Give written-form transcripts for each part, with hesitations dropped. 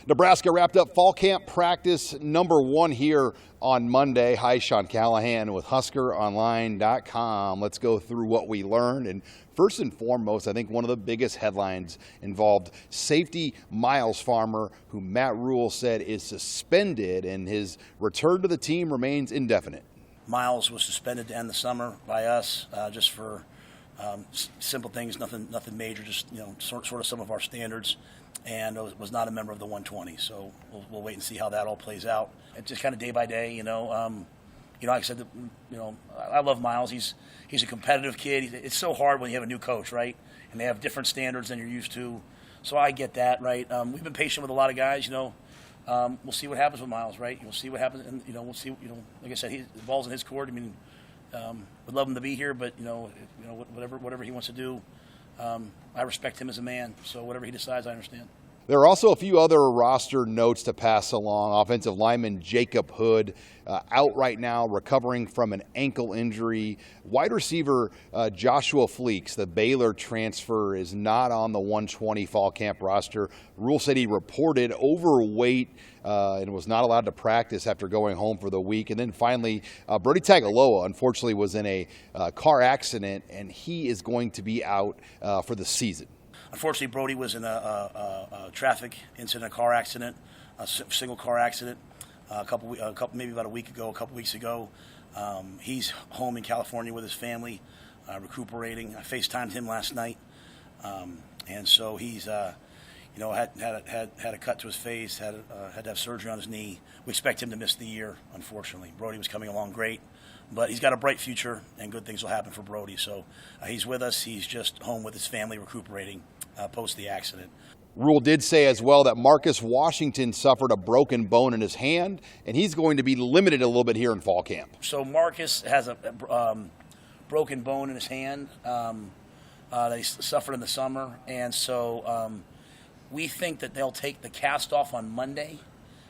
Nebraska wrapped up fall camp practice #1 here on Monday. Hi, Sean Callahan with HuskerOnline.com. Let's go through what we learned. And first and foremost, I think one of the biggest headlines involved safety Miles Farmer, who Matt Rhule said is suspended, and his return to the team remains indefinite. Miles was suspended to end the summer by us, just for simple things, nothing major, just sort of some of our standards, and was not a member of the 120. So we'll wait and see how that all plays out. It's just kind of day by day, like I said, I love Miles. He's a competitive kid. It's so hard when you have a new coach, right? And they have different standards than you're used to. So I get that, right? We've been patient with a lot of guys, We'll see what happens with Miles, right? We'll see what happens, and we'll see. Like I said, the ball's in his court. I mean, would love him to be here, but whatever he wants to do, I respect him as a man. So whatever he decides, I understand. There are also a few other roster notes to pass along. Offensive lineman Jacob Hood out right now, recovering from an ankle injury. Wide receiver Joshua Fleeks, the Baylor transfer, is not on the 120 fall camp roster. Rhule said he reported overweight and was not allowed to practice after going home for the week. And then finally, Brody Tagaloa, unfortunately, was in a car accident, and he is going to be out for the season. Unfortunately, Brody was in a traffic incident, a car accident, a single car accident, maybe about a couple weeks ago. He's home in California with his family, recuperating. I FaceTimed him last night, and so he's had a cut to his face, had to have surgery on his knee. We expect him to miss the year, unfortunately. Brody was coming along great, but he's got a bright future, and good things will happen for Brody. So he's with us. He's just home with his family, recuperating post the accident. Rhule did say as well that Marcus Washington suffered a broken bone in his hand, and he's going to be limited a little bit here in fall camp. So Marcus has a broken bone in his hand that he suffered in the summer, and so we think that they'll take the cast off on Monday,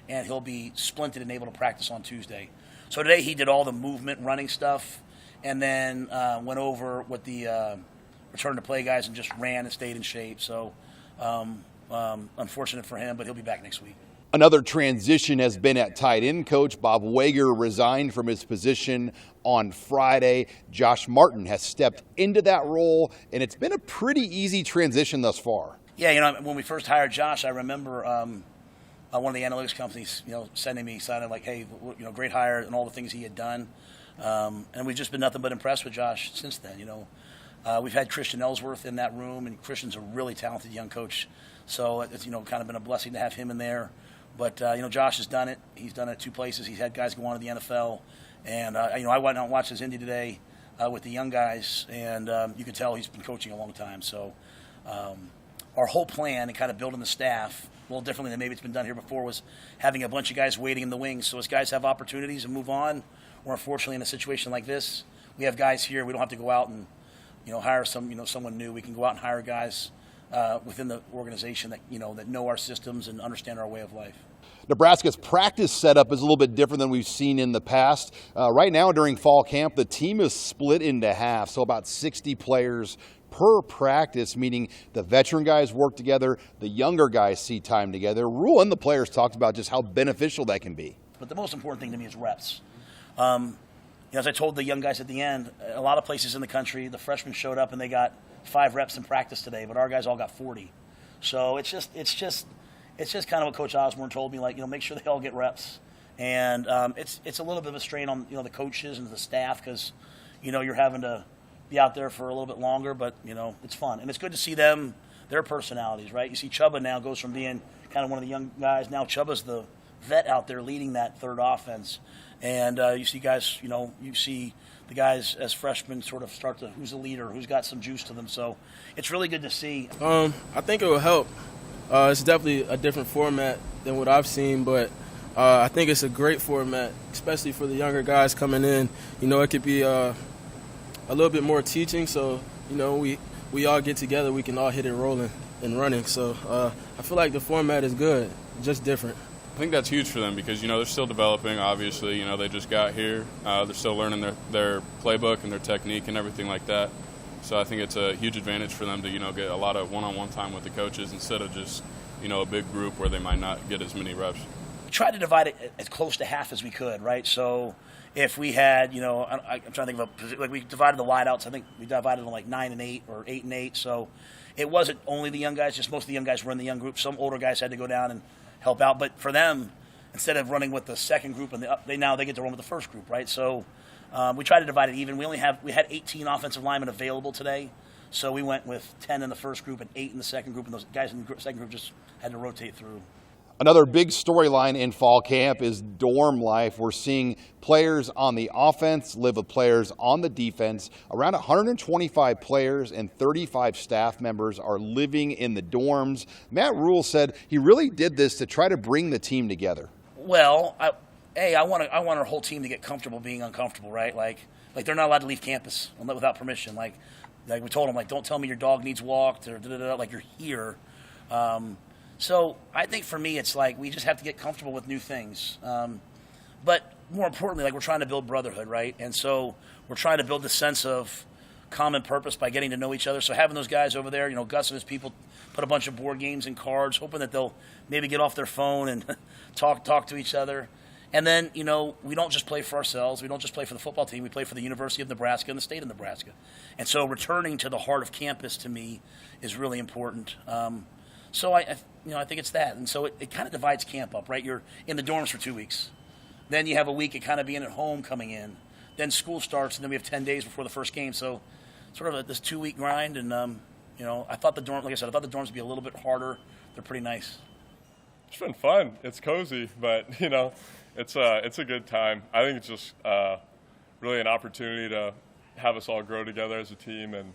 and he'll be splinted and able to practice on Tuesday. So today he did all the movement, running stuff, and then went over with the return to play guys and just ran and stayed in shape. So unfortunate for him, but he'll be back next week. Another transition has been at tight end. Coach Bob Wager resigned from his position on Friday. Josh Martin has stepped into that role, and it's been a pretty easy transition thus far. Yeah, when we first hired Josh, I remember one of the analytics companies, sending me, signing like, hey, great hire, and all the things he had done. And we've just been nothing but impressed with Josh since then. We've had Christian Ellsworth in that room, and Christian's a really talented young coach. So it's kind of been a blessing to have him in there. But Josh has done it. He's done it at two places. He's had guys go on to the NFL, and I went out and watched his Indy today with the young guys, and you could tell he's been coaching a long time. So our whole plan and kind of building the staff a little differently than maybe it's been done here before was having a bunch of guys waiting in the wings. So as guys have opportunities and move on, or unfortunately in a situation like this, we have guys here. We don't have to go out and hire someone new. We can go out and hire guys within the organization that that know our systems and understand our way of life. Nebraska's practice setup is a little bit different than we've seen in the past. Right now during fall camp, the team is split into half, so about 60 players per practice, meaning the veteran guys work together, the younger guys see time together. Rhule and the players talked about just how beneficial that can be. But the most important thing to me is reps. As I told the young guys at the end, a lot of places in the country, the freshmen showed up and they got 5 reps in practice today, but our guys all got 40. So it's just kind of what Coach Osborne told me, make sure they all get reps. And it's a little bit of a strain on the coaches and the staff because you're having to be out there for a little bit longer, but it's fun and it's good to see them, their personalities, right? You see Chubba now goes from being kind of one of the young guys. Now Chubba's the vet out there leading that third offense, and you see guys, you see the guys as freshmen sort of start to who's the leader, who's got some juice to them. So it's really good to see. I think it will help. It's definitely a different format than what I've seen, but I think it's a great format, especially for the younger guys coming in. It could be a little bit more teaching, so we all get together, we can all hit it rolling and running. So I feel like the format is good, just different. I think that's huge for them because, they're still developing, obviously. They just got here. They're still learning their playbook and their technique and everything like that. So I think it's a huge advantage for them to, get a lot of one-on-one time with the coaches instead of just a big group where they might not get as many reps. We tried to divide it as close to half as we could, right? So if we had, I'm trying to think of like we divided the wideouts. I think we divided them like 9 and 8 or 8 and 8. So it wasn't only the young guys; just most of the young guys were in the young group. Some older guys had to go down and help out, but for them, instead of running with the second group and they get to run with the first group, right? So we tried to divide it even. We had 18 offensive linemen available today, so we went with 10 in the first group and 8 in the second group, and those guys in the second group just had to rotate through. Another big storyline in fall camp is dorm life. We're seeing players on the offense live with players on the defense. Around 125 players and 35 staff members are living in the dorms. Matt Rhule said he really did this to try to bring the team together. Well, I want our whole team to get comfortable being uncomfortable, right? Like they're not allowed to leave campus without permission. Like we told them, like, don't tell me your dog needs walked or like you're here. So I think for me, it's like we just have to get comfortable with new things. But more importantly, like we're trying to build brotherhood, right? And so we're trying to build this sense of common purpose by getting to know each other. So having those guys over there, Gus and his people put a bunch of board games and cards, hoping that they'll maybe get off their phone and talk to each other. And then, we don't just play for ourselves. We don't just play for the football team. We play for the University of Nebraska and the state of Nebraska. And so returning to the heart of campus to me is really important. So I think it's that. And so it kind of divides camp up, right? You're in the dorms for 2 weeks. Then you have a week of kind of being at home coming in. Then school starts, and then we have 10 days before the first game. So sort of this 2-week grind. And, I thought the dorms would be a little bit harder. They're pretty nice. It's been fun. It's cozy, but, it's a good time. I think it's just really an opportunity to have us all grow together as a team, and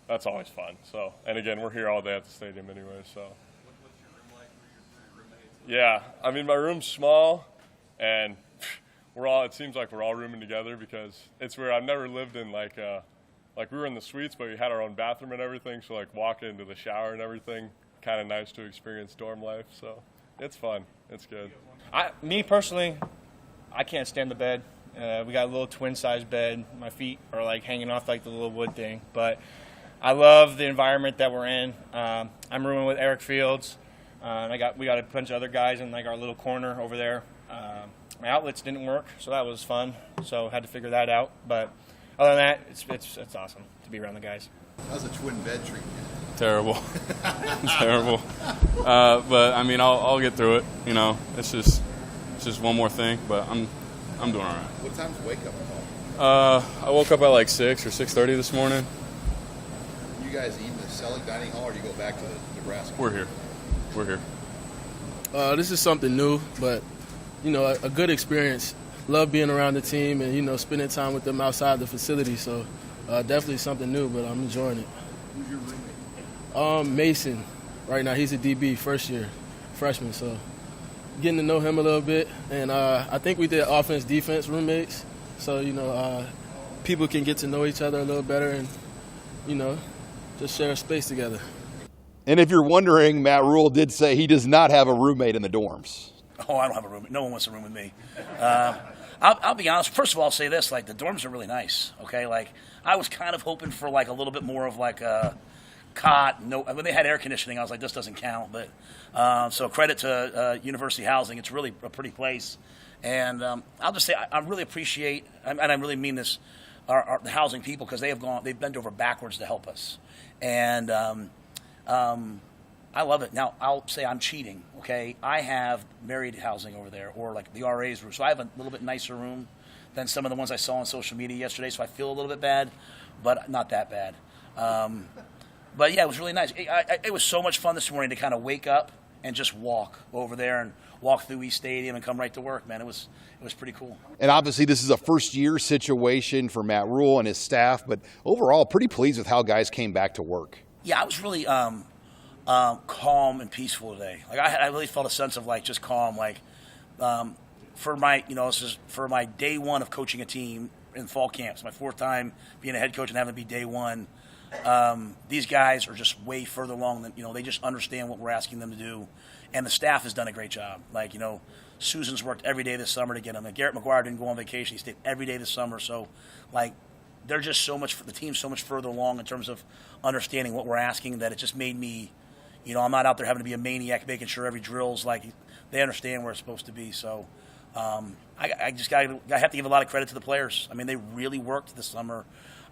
that's always fun. So, and again, we're here all day at the stadium anyway, so. What's your room like? Who are your 3 roommates? Yeah, I mean, my room's small, and it seems like we're all rooming together because it's weird. I've never lived in like we were in the suites, but we had our own bathroom and everything, so like walking into the shower and everything, kind of nice to experience dorm life, so it's fun. It's good. Me personally, I can't stand the bed. We got a little twin-sized bed. My feet are like hanging off like the little wood thing, but I love the environment that we're in. I'm rooming with Eric Fields. We got a bunch of other guys in like our little corner over there. My outlets didn't work, so that was fun. So had to figure that out. But other than that, it's awesome to be around the guys. How's a twin bed treat you? Terrible. Terrible. But I mean, I'll get through it. It's just one more thing, but I'm doing all right. What time's wake up call? I woke up at like 6 or 6:30 this morning. You guys eat in the Selleck Dining Hall, or do you go back to Nebraska? We're here. This is something new, but a good experience. Love being around the team and spending time with them outside the facility. So definitely something new, but I'm enjoying it. Who's your roommate? Mason. Right now he's a DB, first year, freshman. So getting to know him a little bit, and I think we did offense defense roommates. So people can get to know each other a little better and just share a space together. And if you're wondering, Matt Rhule did say he does not have a roommate in the dorms. Oh, I don't have a roommate. No one wants to room with me. I'll be honest. First of all, I'll say this: like the dorms are really nice. Okay, like I was kind of hoping for like a little bit more of like a cot. No, when they had air conditioning, I was like, this doesn't count. But so credit to University Housing. It's really a pretty place. And I'll just say I really appreciate, and I really mean this, the housing people, because they've bent over backwards to help us. And I love it. Now, I'll say I'm cheating, okay? I have married housing over there, or like the RA's room. So I have a little bit nicer room than some of the ones I saw on social media yesterday, so I feel a little bit bad, but not that bad. But, yeah, it was really nice. It was so much fun this morning to kind of wake up and just walk over there and walk through East Stadium and come right to work, man. It was pretty cool. And obviously this is a first-year situation for Matt Rhule and his staff, but overall pretty pleased with how guys came back to work. Yeah, I was really calm and peaceful today. Like I really felt a sense of like just calm. Like for my for my day one of coaching a team in fall camps, my 4th time being a head coach and having to be day one. These guys are just way further along than they just understand what we're asking them to do, and the staff has done a great job. Like Susan's worked every day this summer to get them. And Garrett McGuire didn't go on vacation; he stayed every day this summer. So like they're just the team's so much further along in terms of understanding what we're asking that it just made me You know, I'm not out there having to be a maniac making sure every drill's like they understand where it's supposed to be. So I have to give a lot of credit to the players. I mean, they really worked this summer.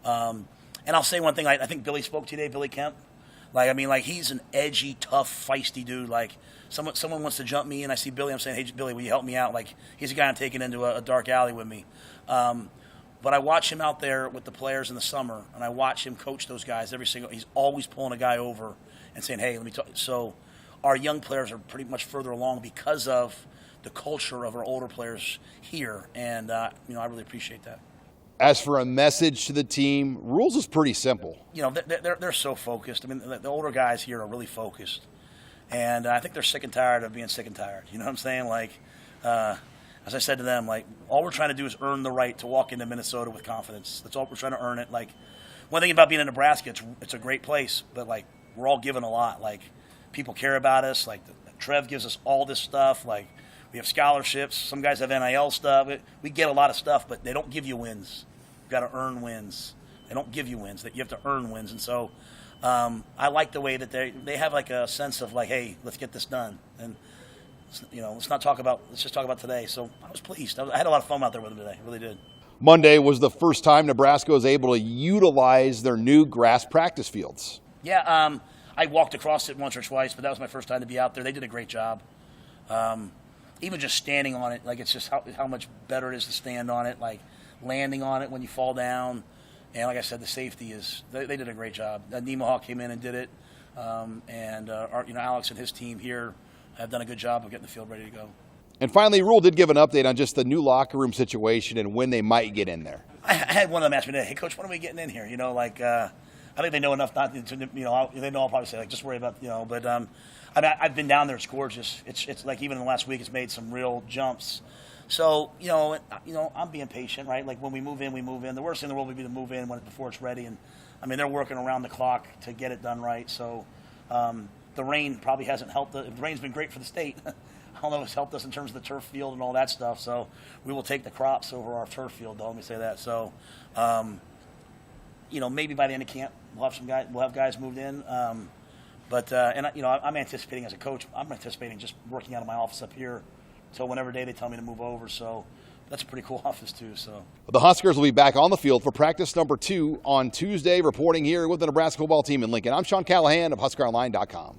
And I'll say one thing. I think Billy spoke today, Billy Kemp. Like, he's an edgy, tough, feisty dude. Like, someone wants to jump me, and I see Billy. I'm saying, hey, Billy, will you help me out? Like, he's a guy I'm taking into a dark alley with me. But I watch him out there with the players in the summer, and I watch him coach those guys he's always pulling a guy over and saying, hey, let me talk. So our young players are pretty much further along because of the culture of our older players here. And, I really appreciate that. As for a message to the team, Rhule's is pretty simple. You know, they're so focused. I mean, the older guys here are really focused. And I think they're sick and tired of being sick and tired. You know what I'm saying? Like, as I said to them, like, all we're trying to do is earn the right to walk into Minnesota with confidence. That's all we're trying to earn it. Like, one thing about being in Nebraska, it's a great place, but, like, we're all given a lot. Like, people care about us. Like, Trev gives us all this stuff. Like, we have scholarships. Some guys have NIL stuff. We get a lot of stuff, but they don't give you wins. You've got to earn wins. They don't give you wins. That you have to earn wins. And so I like the way that they have like a sense of like, hey, let's get this done. And, let's just talk about today. So I was pleased. I had a lot of fun out there with them today. I really did. Monday was the first time Nebraska was able to utilize their new grass practice fields. Yeah, I walked across it once or twice, but that was my first time to be out there. They did a great job. Even just standing on it, like, it's just how much better it is to stand on it, like landing on it when you fall down. And like I said, the safety they did a great job. Nemaha came in and did it. Alex and his team here have done a good job of getting the field ready to go. And finally, Rhule did give an update on just the new locker room situation and when they might get in there. I had one of them ask me today, hey, Coach, when are we getting in here? I think they know enough not to, they know I'll probably say, like, just worry about, but I've been down there. It's gorgeous. It's like, even in the last week, it's made some real jumps. So, I'm being patient, right? Like, when we move in, we move in. The worst thing in the world would be to move in before it's ready. And, I mean, they're working around the clock to get it done right. So, the rain probably hasn't helped. The rain's been great for the state. I don't know if it's helped us in terms of the turf field and all that stuff. So, we will take the crops over our turf field, though. Let me say that. So, maybe by the end of camp, we'll have guys moved in. I'm anticipating as a coach, I'm anticipating just working out of my office up here until whenever day they tell me to move over. So that's a pretty cool office too. So the Huskers will be back on the field for practice number 2 on Tuesday. Reporting here with the Nebraska football team in Lincoln, I'm Sean Callahan of HuskerOnline.com.